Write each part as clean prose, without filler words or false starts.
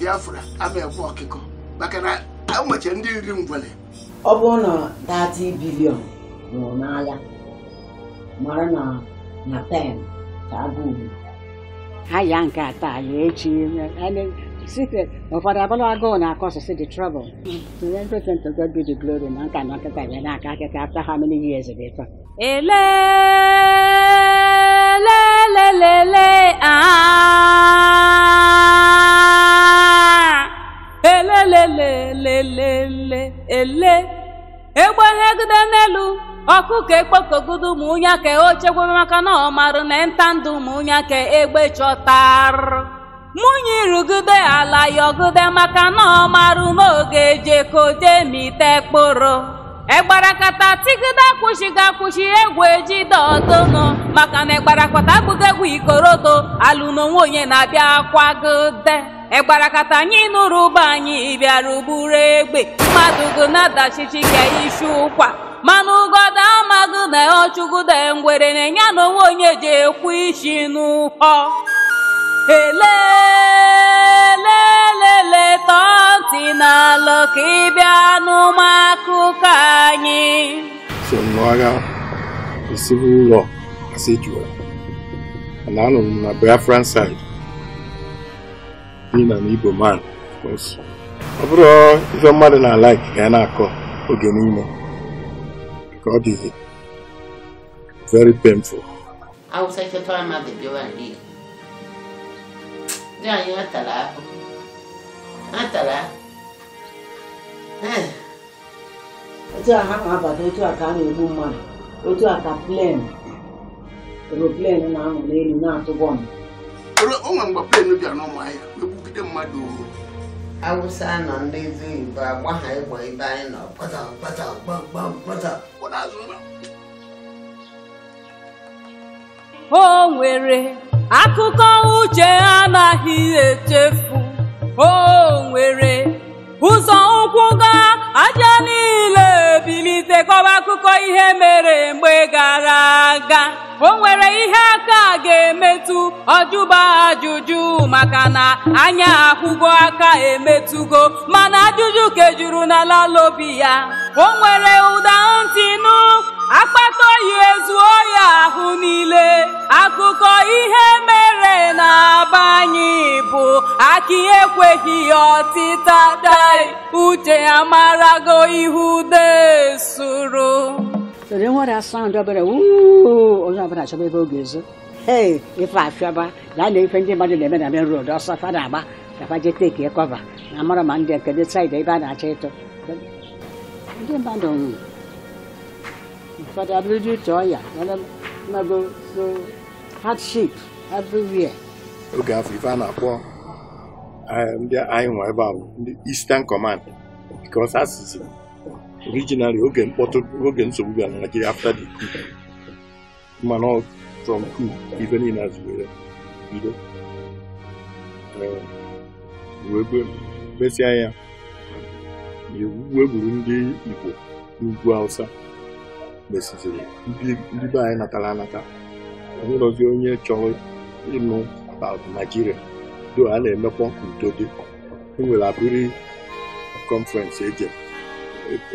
Biafra ama ekwu ọkịkọ maka na ụmụche ndị iri ngwele ọ bụrụ na 30 billion nwụrụ n'agha mara na 10 ka agụụ ha ya nke ata ya echi secret ụfọdụ abụrụ agụụ na-akọsịsị the trouble to everything to God be the glory na nka na nkịta ya n'aka akịka after how many years of it egbehegide n'elu ọkụkọ ekpokogudu ụmụnya ka ochegwe maka na ọ marụ na nta ndụ ụmụnya ka egbe chọtarụ mụnye irugide ala yọgide maka na ọ marụ n'oge ejekode mite kpụrụ egbarakata tigide akwụshighị akwụshi egwu ejide ọdụnụ maka na egbarakata agbụghị egwu ikorodo alụ n'onwe onye na-abịa kwagide egbarakata anyị nụrụ ụba anyị bịara ugburu egbe mmadụ gụ na-adachichi ka isi ụkwa mana ụgọdọ amaghị na ọchụgide ngwere na-enye n'onwe onye ji ekwu isi n'ụhọ elelelele tọntị n'alụ ka ịbịa n'ụmụakụkọ anyị. So n'agha the Civil War as it were, and I'm on the Biafran side, being an Igbo man, of course. Overall, if a man I like, I call Ogenino. God is very painful. I will say to time at the Biafran. Yeah, you Attamah. otu a ha na-abata otu a ka a na-egbu mmadụ otu a ka aeroplane na-anọ n'elu na-atụ bọmbụ onwe mgbe plane bịara n'ụmụahịa egbugide mmadụ Awụsa nọ ndị Igbo agba ha ịgba ebe anyị nọ o nwere akụkọ uche anaghị echefu o nwere ụzọ ụkwụ ga aja niile bilite kọba akụkọ ihe mere mgbe gara aga o nwere ihe aka ga-emetụ ọjụba ajụjụ maka na anya ahụgo aka emetụgo mana ajụjụ kejuru n'ala lobi ya o nwere ụda ntị nụ akpata oyi ezuo ya ahụ niile akụkọ ihe mere na-aba anyị bụ aki ekweghị ọtịta dai uche amarago ihu desuru. So then what I sound about ooh onye ọbụla chọba ebe oge ezo hey ife afịaba ya na ife ndị mmadụ na-eme na main road ọsọ fa na-agba kafa je take cover na amara ma ndị nke dị side ebe a na-achọ ịtụ ndị mmadụ ụfọdụ abụrụ ịtụ ọya go so hardship everywhere. Oge afọ ife a na-akpọ ndị anyị nwa ebe a bụ ndị Eastern Command because asịsị originally oge nsogbu bịara na Nigeria after the coup mana from coup ife niile azụwere bido wee mesịa ya wee gburu ndị Igbo n'ugwu Hausa mesiziri ndị be anyị natara anata onwerozi onye chọrọ ịnụ about Nigeria do a na-emekwa udo dị enwere abụrụ conference eje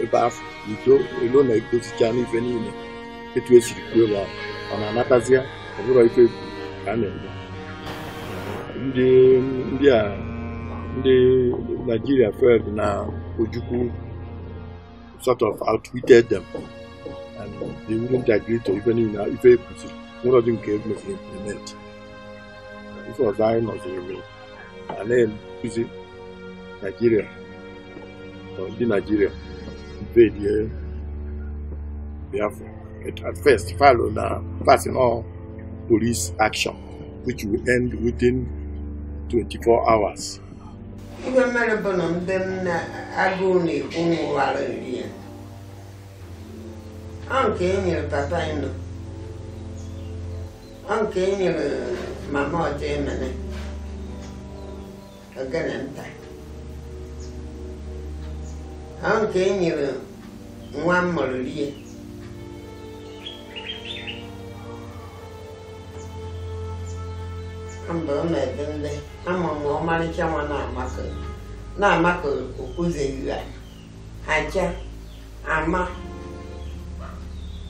ebe afọ udo elo na-egosicha n'ife niile etu esiri kwuo ma ọ na-anatazia ọbụrụ ife ka a na-eme ndị Nigeria failed na Ojukwu sort of outwitted them and they wouldn't agree to ife niile ife ekwuziri nwụrọdị nke emeziri implement ife ọzọ anyị nọziri a na-ekuzi Nigeria ndị Nigeria invade Biafra. At first, followed passing all police action, which will end within 24 hours. Even Marabonum, then Aguni, Umualaria. Uncle in your Tatino. Uncle in your Mamma Germany. Again and time. Uncle in your one Maria. mgbe o medende ama m ọmarịcha nwa na-amaka okụzeghị ya aja ama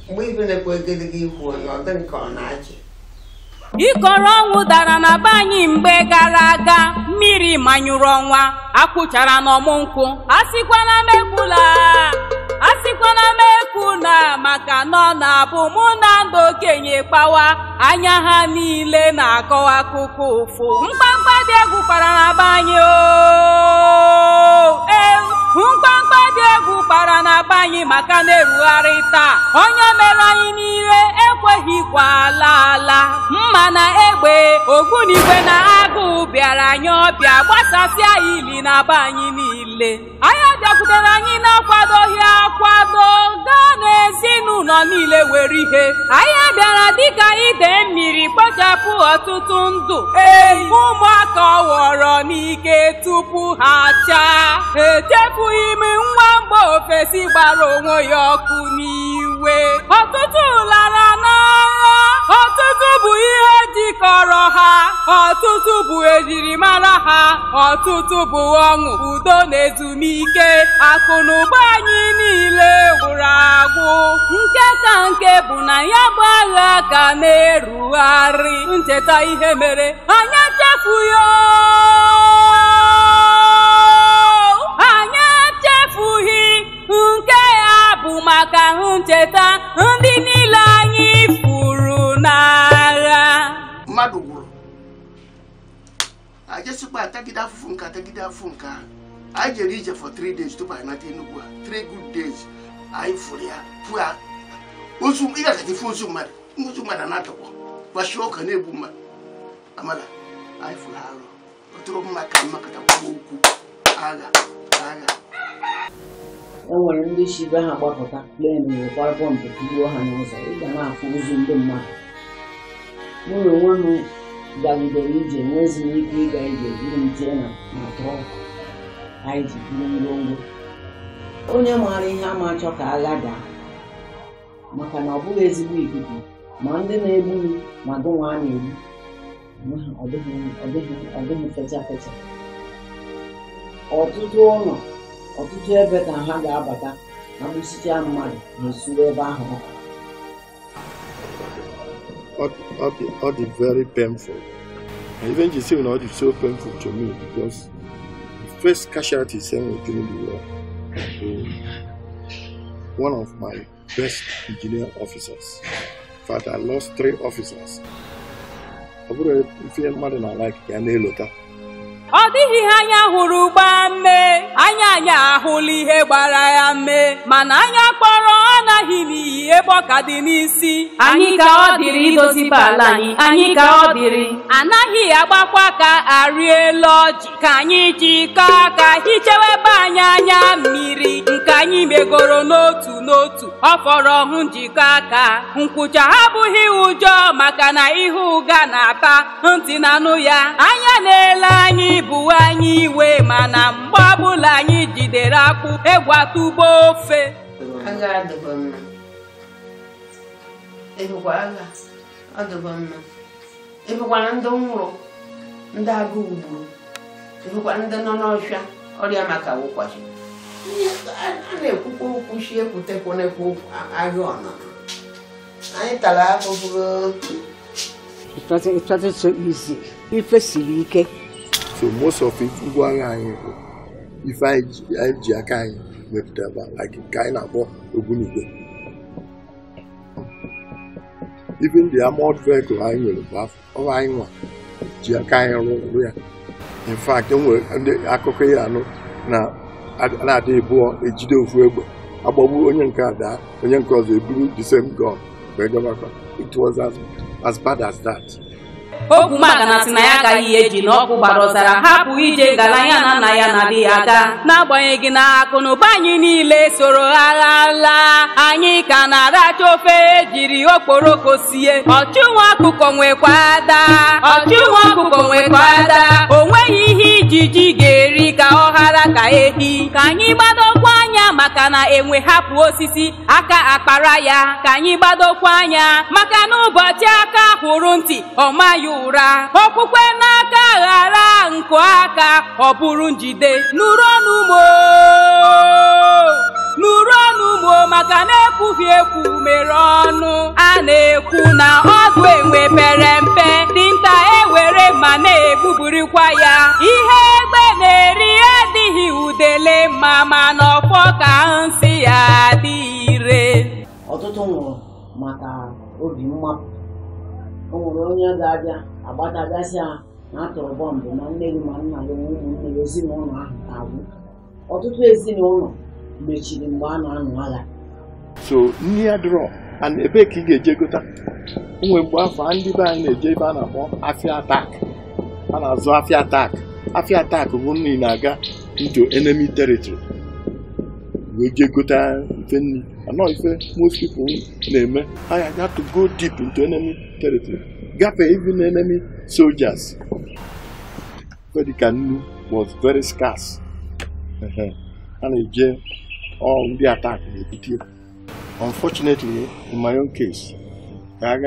mgbe ibe na-ekwe egedege ikwu onye ọ dị nke ọ na-achị Ikoro ọnwụ dara na be anyị mgbe gara aga, mmiri manyụrụ ọnwa, akwụchara n'ọmụ nkwụ. Asịkwana m ekwula maka na ọ na-abụ mụ na ndị okenye kpawa, anya ha niile na-akọwa akụkọ ụfụ. Mkpamkpa dị egwu kpara na be anyị mkpamkpa dị egwu kpara na be anyị maka na-erugharị taa. Onye mere anyị niile ekweghịkwa ala mma na egbe ogbunigwe na agụụ bịara anyị ọbịa gbasasịa ili na be anyị niile. Anyị bịakwutere anyị na-akwadoghị akwado gaa n'ezinụlọ niile were ihe. Anyị bịara dịka ide mmiri kpochapụ ọtụtụ ndụ. Ụmụaka ọghọrọ n'ike tupu ha chaa. Echefughị m nwa mgbe ofesi gbara onwe ya ọkụ n'iwe. Ọtụtụ lara n'agha, ọtụtụ bụ ihe jikọrọ ha, ọtụtụ bụ ejirimara ha, ọtụtụ bụ ọṅụ, udo na ezumike. Akụ na ụba anyị niile gwụrụ agwụ. Nke ka nke bụ na ya bụ agha ka na-erugharị. Ncheta ihe mere anyị echefughị nke ya bụ maka ncheta ndị niile anyị furu n'agha. Mmadụ gwụrụ ajesikwa atagide afụfụ nke anyị jere ije for 3 days tupu anyị nata Enugu a 3 good days anyị fụrụ ya pụa ozu ịgakọta ife ozu mmadụ na-atọkwa gbachi ụka na-egbu mmadụ amala anyị fụrụ arụ ọtụrụ mma ka mmakọtakwa okwu agha. E nwere ndị si be ha gbapụta plen nwekwara bọmbụ tugbuo ha n'ụzọ. Ị ga na-afụ ozu ndị mmadụ. Mụ na onwe m gagidere ije nwezi m ike ịga ije buru m jee na trọk anyị ji buru ngwongwo. Onye maara ihe ama achọ ka agha daa maka na ọ bụghị ezigbo ikuku ma ndị na-egbu ma gụnwa a na-egbu ọ dịghị fecha. Ọtụtụ ụlọ ọtụtụ ebe ka ha ga-abata na gbusichaa mmadụ na-esuru ebe ahụ. Ọ dị very painful. Even you see, it is so painful to me because the first casualty during the war, one of my best engineer officers. In fact, I lost 3 officers. I would feel mad and I like Yanelota. Ọ dịghị ihe anya hụrụ gbaa mme, anya ahụla ihe gbara ya mme, mana anya kpọrọ anaghị n'iyi ebe ọ ka dị n'isi. Anyị ka ọ dịrị idozi ala anyị ka ọ dịrị. Anaghị agbakwa ka arị elu ọjị ka anyị jikọọ aka hichewe ebe anyị anya mmiri nke anyị megoro n'otu ọ fọrọ hụ njikọ aka. Nkwụcha abụghị ụjọ maka na ihe ụga na-ata ntị na anụ ya. Anya na-ele anyị bụ anyị iwe mana mgbe ọbụla anyị jidere akpụ egwu atụgbo ofe. Agha adịghị mma. Ịhụkwa agha ọ dịghị mma. Ịhụkwara ndị nwụrụ, ndị agụụ gburu, ịhụkwa ndị nọ n'ọhịa ọrịa maka ụkwachi. A na-ekwukwa okwu si ekwutekwanekwa agha ọnọdụ. Anyị tara ahụhụ. It wasn't so easy. Ife siri ike. So most of it, if I Jakai with like kind of Ogunigwe. Even the armored vehicle I will have, or I want Jakai. In fact, the Akokayano now at the board, a Jido Fuego, about Onion Kada, Onion Cross, they blew the same gun. It was as bad as that. Okwu maka na sị na ya agaghị eji n'ọkụ gbara ọzara hapụ ije gara ya na nna ya na-adịghị aga. N'agbanyeghị na akụ na ụba anyị niile soro agha laa, anyị ka na-aracha ofe ejiri okporoko sie. Ọchụnwa ọkụkọ nwekwa ada, o nweghị ihe ijiji ga-eri ka ọ ghara ka ehi. Ka anyị gbadokwa anya maka na enwe hapụ osisi aka akpara ya ka anyị gbadokwa anya maka na ụbọchị aka hụrụ ntị ọ maghị ụra okwukwe n'aka ghara nkụ aka ọ bụrụ njide nụrụ ọnụ mo maka na ekwughị ekwu mere ọnụ a na-ekwu na ọdụ enwe pere mpe dinta ewere ma na-egbuburikwa ya ihe egbe na-eri adịghị udele ma mana ọfọ ka nsị ya dị ire. Ọtụtụ nwụrụ maka obi mmapụ. O nwere onye ga-abịa agbatagasịa na atụrụ bọmbụ ma nne gị ma nna gị na ụmụnne gị ezinụlọ ahụ agwụ. Ọtụtụ ezinụlọ mechiri mgbe a na-anụ agha. So nri ya dụrọ ebe ka ị ga-eje gota onwe mgbe afọ ndị be anyị na-eje ebe a na-akpọ afịa atak a na-azụ afịa atak bụ nri na-aga into enemy territory wee je gota ife nri anọ ife most people na-eme ha got to go deep into enemy territory gafee even enemy soldiers. Dịka nnu was very scarce a na-eje ndị atak na-ebute. Unfortunately, in my own case, I'm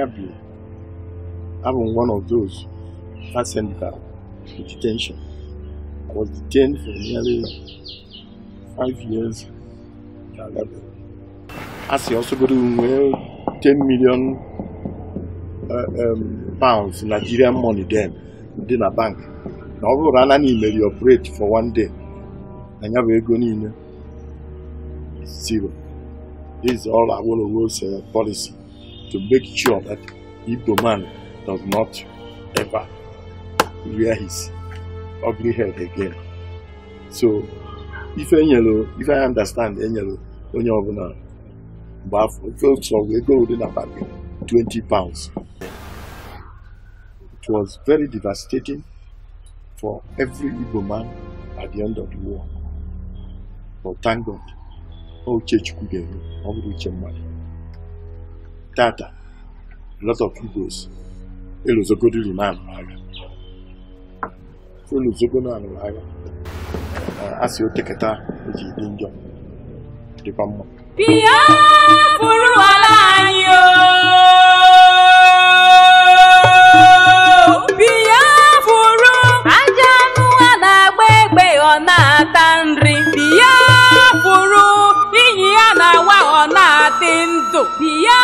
one of those that sent to detention. I was detained for nearly 5 years. As I also got to 10 million pounds Nigerian money then in a bank. Now we ran an email operate for 1 day. I never go in zero. This is all Awolowo's policy to make sure that Igbo man does not ever rear his ugly head again. So, if I understand onye ọbụla so we go within about 20 pounds. It was very devastating for every Igbo man at the end of the war. But thank God. Oh, Chechukwu gave Tata, a lot of Igbos. Elozogodi man, as you take a tar, which is danger. The Pamo. Biafuru alanyo. Biafuru ajanu anagbe ona tanri. Biafuru na-awa ọ na-adị ndụ bịa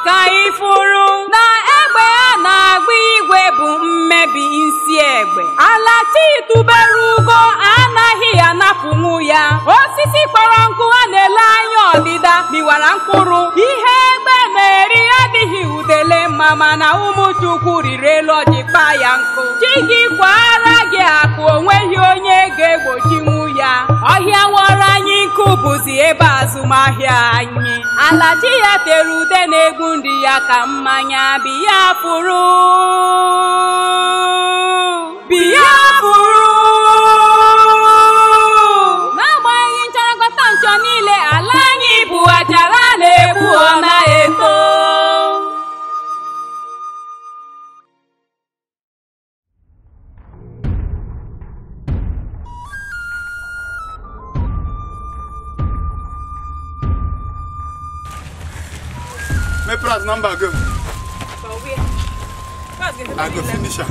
ka ifuru na egbe a na-agba igwe bụ mmebi isi egbe ala titubere ugo anaghị anapụnwu ya osisi kpọrọ nkụ a na-ele anya ọdịda miwara mkpụrụ ihe egbe na-eri adịghị udele mma mana ụmụ Chukwu riri elu ọjịkpa ya nkụ chi gị kwara gị akụ onweghị onye ga-egbochinwu ya ọhịa nwere anyị nkụ bụzi ebe azụmahịa anyị ala chi ya tere ude na-egbu ndị ya ka mmanya Biafuru n'agbanyeghị nchọrọgọta nchọ niile ala anyị bụ achara na-egbu ọ na-eto. My price number go. For where? I go finish her.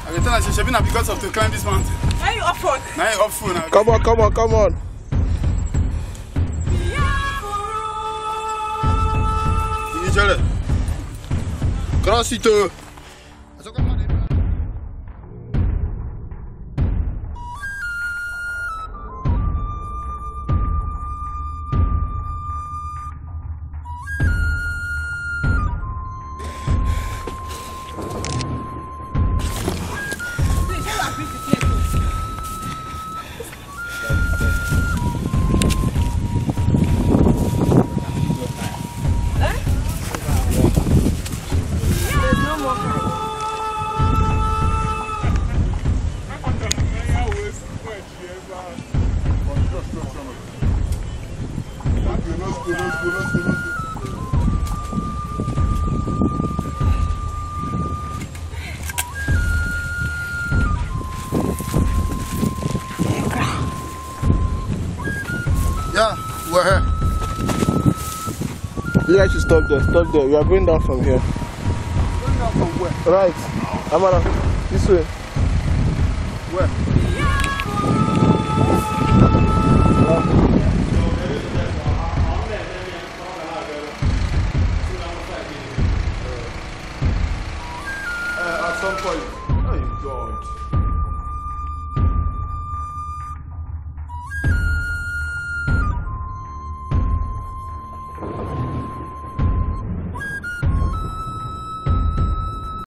I can tell her she's been because of to climb this mountain. Now you off phone. Now you off phone. Come on. Finish her. Cross it. You guys should stop there. Stop there. We are going down from here. Going down from where? Right. Amara, this way. Where? At some point. Oh, God.